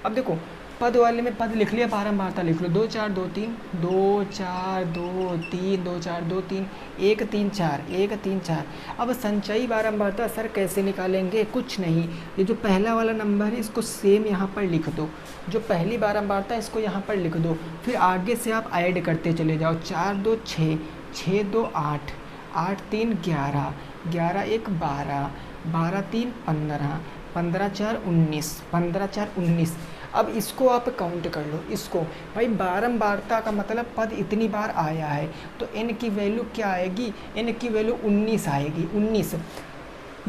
अब देखो पद वाले में पद लिख लिया, बारंबारता लिख लो, 2 4 2 3, 2 4 2 3, 2 4 2 3, 1 3 4, 1 3 4। अब संचयी बारंबारता सर कैसे निकालेंगे, कुछ नहीं, ये जो पहला वाला नंबर है इसको सेम यहाँ पर लिख दो, जो पहली बारंबारता है इसको यहाँ पर लिख दो, फिर आगे से आप ऐड करते चले जाओ। 4 2 6, 6 2 8, 8 3 11, 11 1 12, 12 3 15, 15 4 19, 15 4 19। अब इसको आप काउंट कर लो, इसको भाई बारंबारता का मतलब पद इतनी बार आया है तो n की वैल्यू क्या आएगी, n की वैल्यू 19 आएगी। 19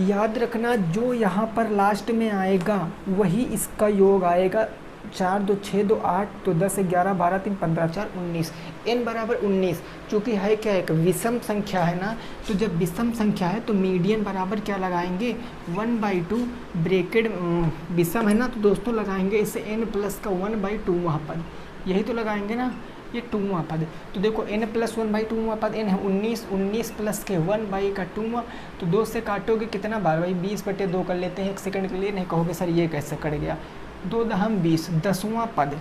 याद रखना, जो यहाँ पर लास्ट में आएगा वही इसका योग आएगा। 4 2 6 2 8, तो 10 11 12 3 15 4 19, n बराबर 19। चूँकि है क्या एक विषम संख्या है ना, तो जब विषम संख्या है तो मीडियन बराबर क्या लगाएंगे 1/2, ब्रैकेट विषम है ना तो दोस्तों लगाएंगे इसे n प्लस का 1/2 वहाँ पर, यही तो लगाएंगे ना, ये 2वां पद। तो देखो n+1/2 2वां पद n है 19, 19 प्लस के 1/2, तो 2 से काटोगे कितना बार भाई 20/2 कर लेते हैं 1 सेकंड के लिए, नहीं कहोगे सर ये कैसे कट गया। 2 दहम 20, 10वां पद।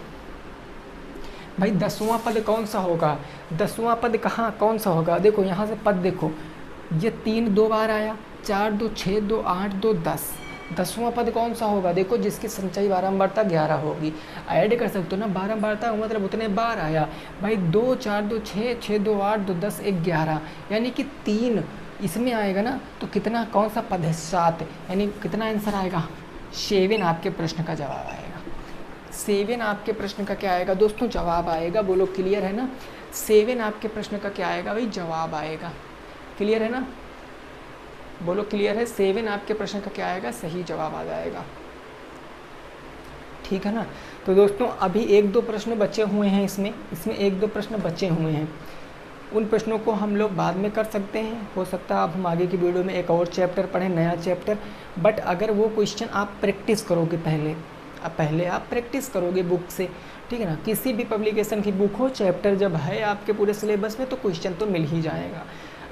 भाई 10वां पद कौन सा होगा, 10वां पद कहाँ कौन सा होगा, देखो यहाँ से पद देखो, ये 3 2 बार आया, 4 2 6 2 8 2 10, 10वां पद कौन सा होगा, देखो जिसकी संचयी बारंबारता 11 होगी। ऐड कर सकते हो ना, बारंबारता मतलब उतने बार आया भाई, 2 4 2 6 6 2 8 2 10 1 11, यानी कि 3 इसमें आएगा ना, तो कितना कौन सा पद है 7, यानी कितना आंसर आएगा 7 आपके प्रश्न का जवाब आएगा। 7 आपके प्रश्न का क्या आएगा दोस्तों, जवाब आएगा। बोलो क्लियर है ना, 7 आपके प्रश्न का क्या आएगा भाई, जवाब आएगा। क्लियर है ना, बोलो क्लियर है, 7 आपके प्रश्न का क्या आएगा, सही जवाब आ जाएगा। ठीक है ना। तो दोस्तों अभी 1-2 प्रश्न बचे हुए हैं, इसमें 1-2 प्रश्न बचे हुए हैं, उन प्रश्नों को हम लोग बाद में कर सकते हैं। हो सकता है आप हम आगे की वीडियो में एक और चैप्टर पढ़ें, नया चैप्टर, बट अगर वो क्वेश्चन आप प्रैक्टिस करोगे पहले आप प्रैक्टिस करोगे बुक से, ठीक है ना, किसी भी पब्लिकेशन की बुक हो, चैप्टर जब है आपके पूरे सिलेबस में तो क्वेश्चन तो मिल ही जाएगा।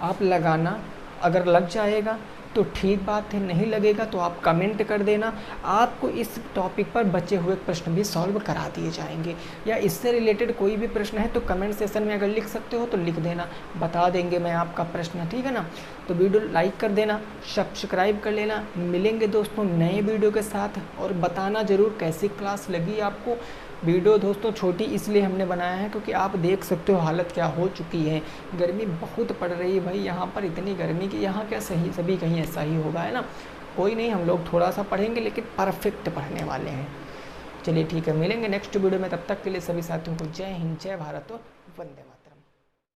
आप लगाना, अगर लग जाएगा तो ठीक बात है, नहीं लगेगा तो आप कमेंट कर देना, आपको इस टॉपिक पर बचे हुए प्रश्न भी सॉल्व करा दिए जाएंगे, या इससे रिलेटेड कोई भी प्रश्न है तो कमेंट सेक्शन में अगर लिख सकते हो तो लिख देना, बता देंगे मैं आपका प्रश्न। ठीक है ना, तो वीडियो लाइक कर देना, सब्सक्राइब कर लेना। मिलेंगे दोस्तों नए वीडियो के साथ, और बताना ज़रूर कैसी क्लास लगी आपको। वीडियो दोस्तों छोटी इसलिए हमने बनाया है क्योंकि आप देख सकते हो हालत क्या हो चुकी है, गर्मी बहुत पड़ रही है भाई यहाँ पर, इतनी गर्मी कि यहाँ क्या सभी कहीं ऐसा ही होगा, है ना। कोई नहीं, हम लोग थोड़ा सा पढ़ेंगे लेकिन परफेक्ट पढ़ने वाले हैं। चलिए ठीक है, मिलेंगे नेक्स्ट वीडियो में, तब तक के लिए सभी साथियों को जय हिंद, जय भारत और वंदे मातरम।